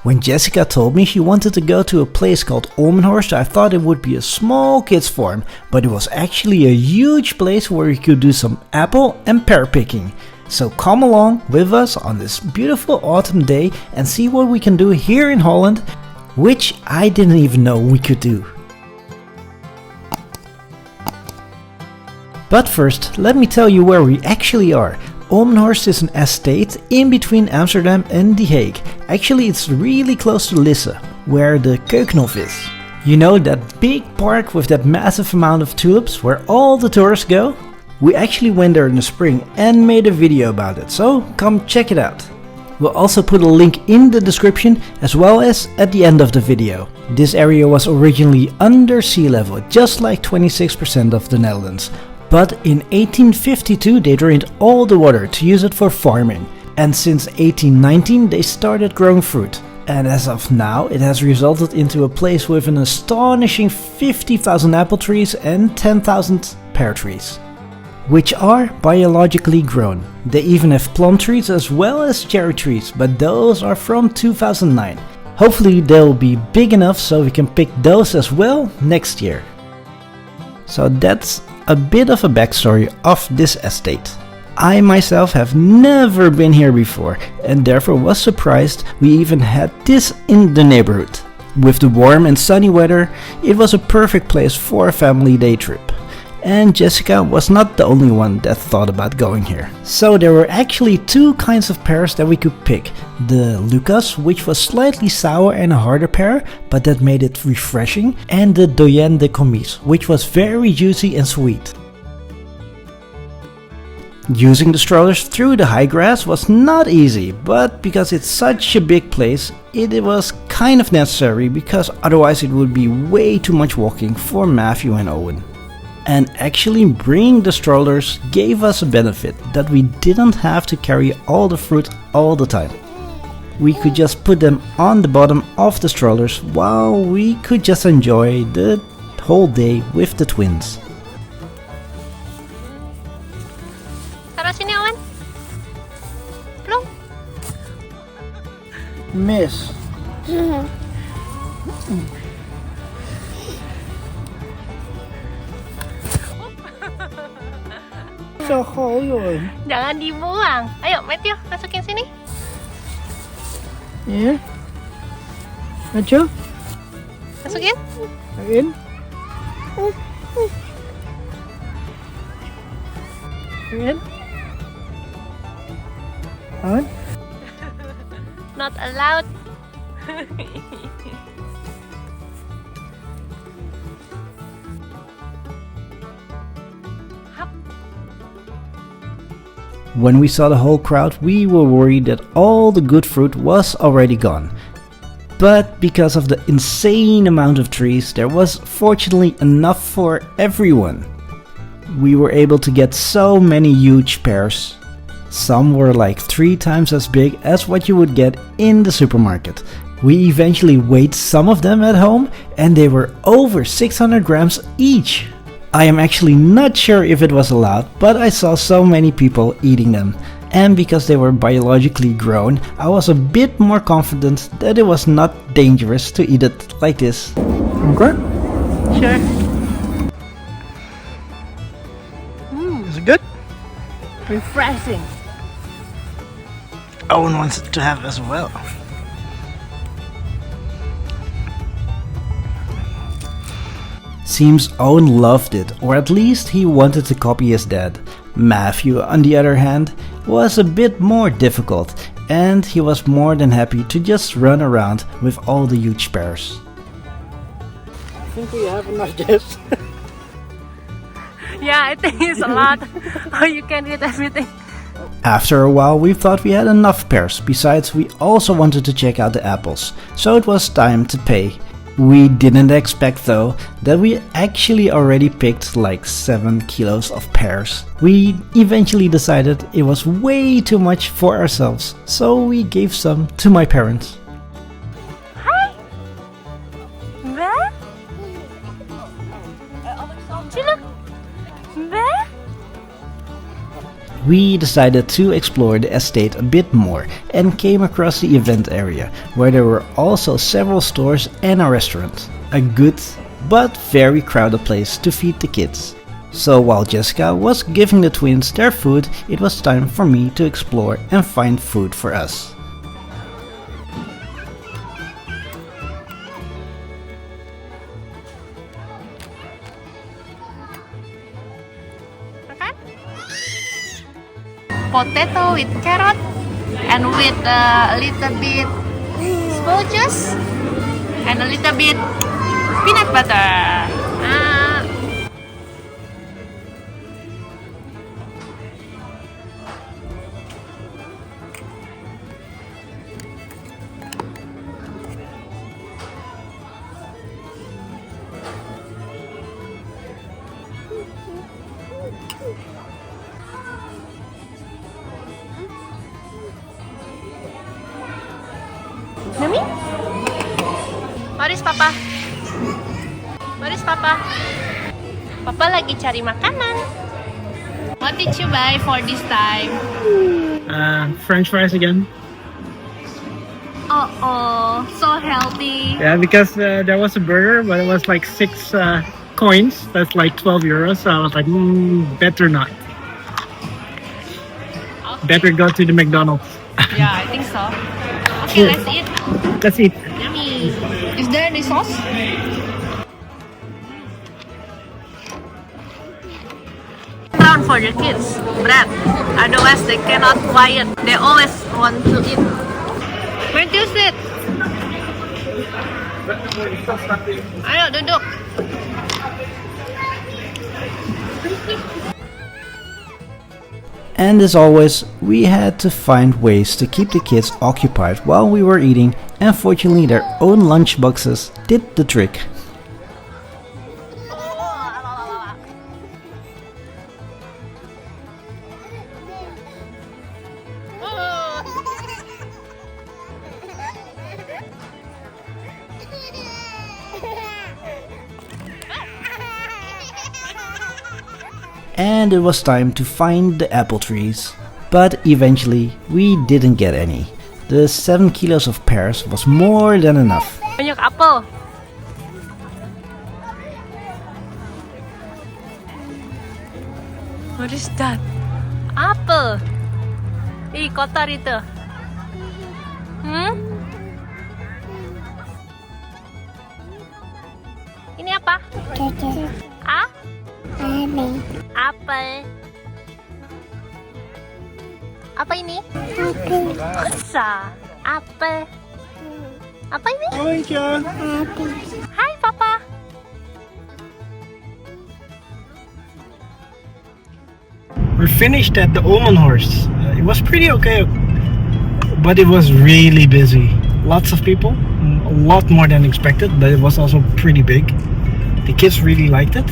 When Jessica told me she wanted to go to a place called Olmenhorst, I thought it would be a small kids farm, but it was actually a huge place where we could do some apple and pear picking. So come along with us on this beautiful autumn day and see what we can do here in Holland, which I didn't even know we could do. But first, let me tell you where we actually are. Olmenhorst is an estate in between Amsterdam and The Hague. Actually, it's really close to Lisse, where the Keukenhof is. You know that big park with that massive amount of tulips where all the tourists go? We actually went there in the spring and made a video about it, so come check it out. We'll also put a link in the description as well as at the end of the video. This area was originally under sea level, just like 26% of the Netherlands. But in 1852 they drained all the water to use it for farming. And since 1819 they started growing fruit. And as of now it has resulted into a place with an astonishing 50,000 apple trees and 10,000 pear trees, which are biologically grown. They even have plum trees as well as cherry trees, but those are from 2009. Hopefully they'll be big enough so we can pick those as well next year. So that's a bit of a backstory of this estate. I myself have never been here before and therefore was surprised we even had this in the neighborhood. With the warm and sunny weather, it was a perfect place for a family day trip. And Jessica was not the only one that thought about going here. So there were actually two kinds of pears that we could pick. The Lucas, which was slightly sour and a harder pear, but that made it refreshing. And the Doyen de Commis, which was very juicy and sweet. Using the strollers through the high grass was not easy, but because it's such a big place, it was kind of necessary because otherwise it would be way too much walking for Matthew and Owen. And actually bringing the strollers gave us a benefit that we didn't have to carry all the fruit all the time. We could just put them on the bottom of the strollers while we could just enjoy the whole day with the twins. Taruh sini, Owen. Plung. Miss. So joh. Jangan dibuang. Ayo, Matthew, masukin sini. Ya. Maju. Masukin. Masukin. Masukin. On. Not allowed. When we saw the whole crowd, we were worried that all the good fruit was already gone. But because of the insane amount of trees, there was fortunately enough for everyone. We were able to get so many huge pears. Some were like 3 times as big as what you would get in the supermarket. We eventually weighed some of them at home and they were over 600 grams each. I am actually not sure if it was allowed, but I saw so many people eating them. And because they were biologically grown, I was a bit more confident that it was not dangerous to eat it like this. Okay? Sure. Is it good? Refreshing. Owen wants to have as well. Seems Owen loved it, or at least he wanted to copy his dad. Matthew, on the other hand, was a bit more difficult, and he was more than happy to just run around with all the huge pears. I think we have enough, Jess. Yeah, I think it's a lot. Oh, you can eat everything. After a while we thought we had enough pears, besides we also wanted to check out the apples, so it was time to pay. We didn't expect though that we actually already picked like 7 kilos of pears. We eventually decided it was way too much for ourselves, so we gave some to my parents. Hi. Where? Sino? Where? we decided to explore the estate a bit more and came across the event area, where there were also several stores and a restaurant. A good but very crowded place to feed the kids. So while Jessica was giving the twins their food, it was time for me to explore and find food for us. Potato with carrot and with a little bit sprouts and a little bit peanut butter. Yummy? Where is Papa? Where is Papa? Papa lagi cari makanan. What did you buy for this time? French fries again. Oh, so healthy. Yeah, because there was a burger, but it was like 6 coins. That's like 12 euros. So I was like, better not. Okay. Better go to the McDonald's. Yeah, I think so. Okay, let's eat. Let's eat. Yummy. Is there any sauce? Down for the kids, bread. Otherwise they cannot quiet. They always want to eat. Where do you sit? Ayo duduk. And as always, we had to find ways to keep the kids occupied while we were eating, and fortunately their own lunch boxes did the trick. And it was time to find the apple trees. But eventually we didn't get any. The 7 kilos of pears was more than enough. Banyak apel. What is that? Apel. Ih, kotor itu. Ini apa? Ah? Apel. Apa ini? Masa? Apel. Apa ini? Hi, John. Hai, Papa. We're finished at the Olmenhorst. It was pretty okay, but it was really busy. Lots of people, a lot more than expected, but it was also pretty big. The kids really liked it.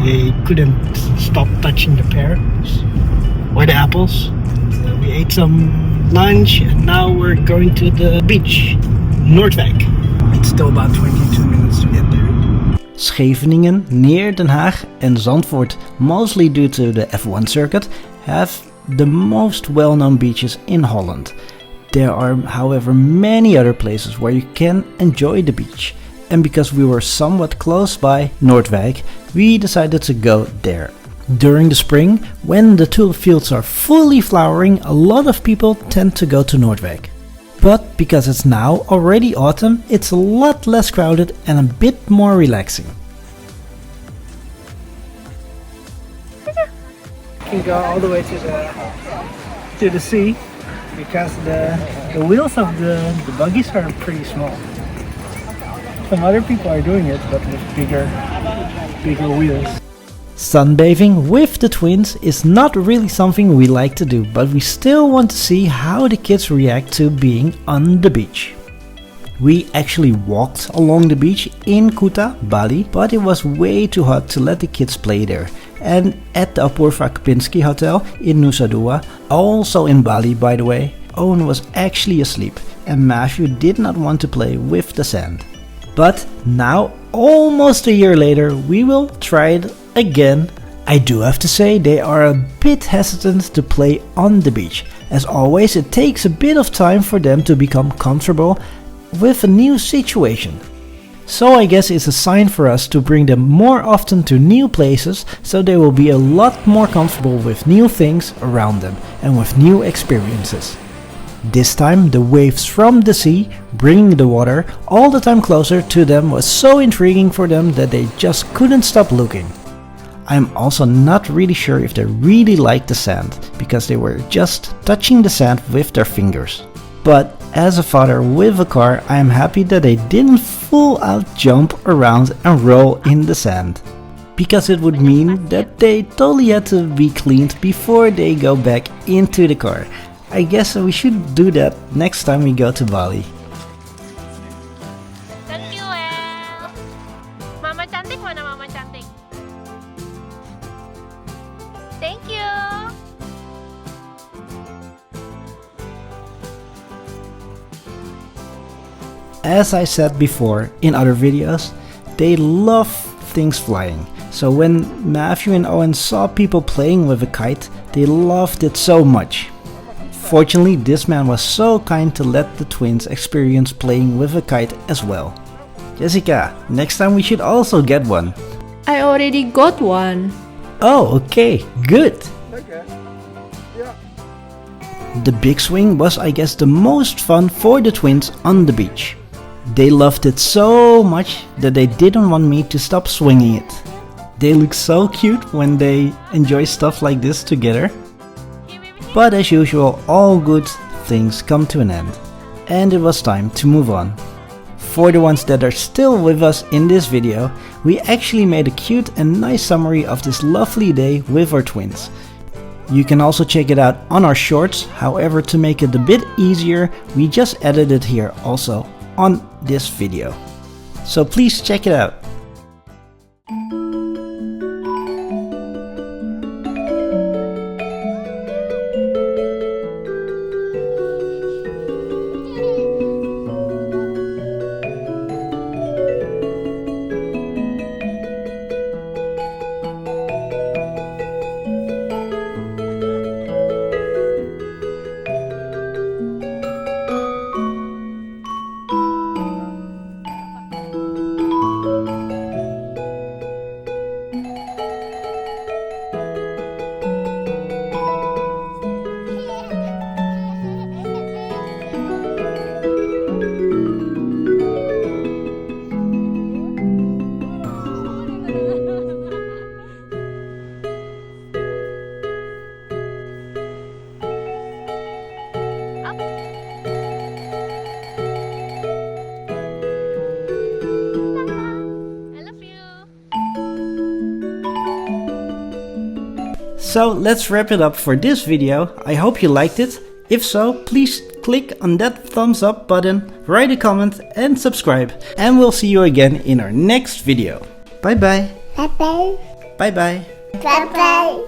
They couldn't stop touching the pears or the apples. We ate some lunch and now we're going to the beach, Noordwijk. It's still about 22 minutes to get there. Scheveningen, near Den Haag, and Zandvoort, mostly due to the F1 circuit, have the most well-known beaches in Holland. There are, however, many other places where you can enjoy the beach. And because we were somewhat close by Noordwijk, we decided to go there. During the spring, when the tulip fields are fully flowering, a lot of people tend to go to Noordwijk. But because it's now already autumn, it's a lot less crowded and a bit more relaxing. You can go all the way to the sea because the wheels of the buggies are pretty small. Some other people are doing it, but with bigger wheels. Sunbathing with the twins is not really something we like to do, but we still want to see how the kids react to being on the beach. We actually walked along the beach in Kuta, Bali, but it was way too hot to let the kids play there. And at the Apurva Kempinski Hotel in Nusa Dua, also in Bali by the way, Owen was actually asleep and Matthew did not want to play with the sand. But now, almost a year later, we will try it again I do have to say they are a bit hesitant to play on the beach. As always, it takes a bit of time for them to become comfortable with a new situation. So I guess it's a sign for us to bring them more often to new places, so they will be a lot more comfortable with new things around them and with new experiences. This time the waves from the sea, bringing the water all the time closer to them, was so intriguing for them that they just couldn't stop looking. I'm also not really sure if they really liked the sand, because they were just touching the sand with their fingers. But as a father with a car, I am happy that they didn't full out jump around and roll in the sand, because it would mean that they totally had to be cleaned before they go back into the car. I guess we should do that next time we go to Bali. Thank you, El. Mama cantik mana mama cantik? Thank you. As I said before in other videos, they love things flying. So when Matthew and Owen saw people playing with a kite, they loved it so much. Fortunately, this man was so kind to let the twins experience playing with a kite as well. Jessica, next time we should also get one. I already got one. Oh, okay, good. Okay. Yeah. The big swing was, I guess, the most fun for the twins on the beach. They loved it so much that they didn't want me to stop swinging it. They look so cute when they enjoy stuff like this together. But as usual, all good things come to an end, and it was time to move on. For the ones that are still with us in this video, we actually made a cute and nice summary of this lovely day with our twins. You can also check it out on our shorts. However, to make it a bit easier, we just added it here also on this video. So please check it out. So let's wrap it up for this video. I hope you liked it. If so, please click on that thumbs up button, write a comment and subscribe. And we'll see you again in our next video. Bye bye. Bye bye. Bye bye. Bye bye.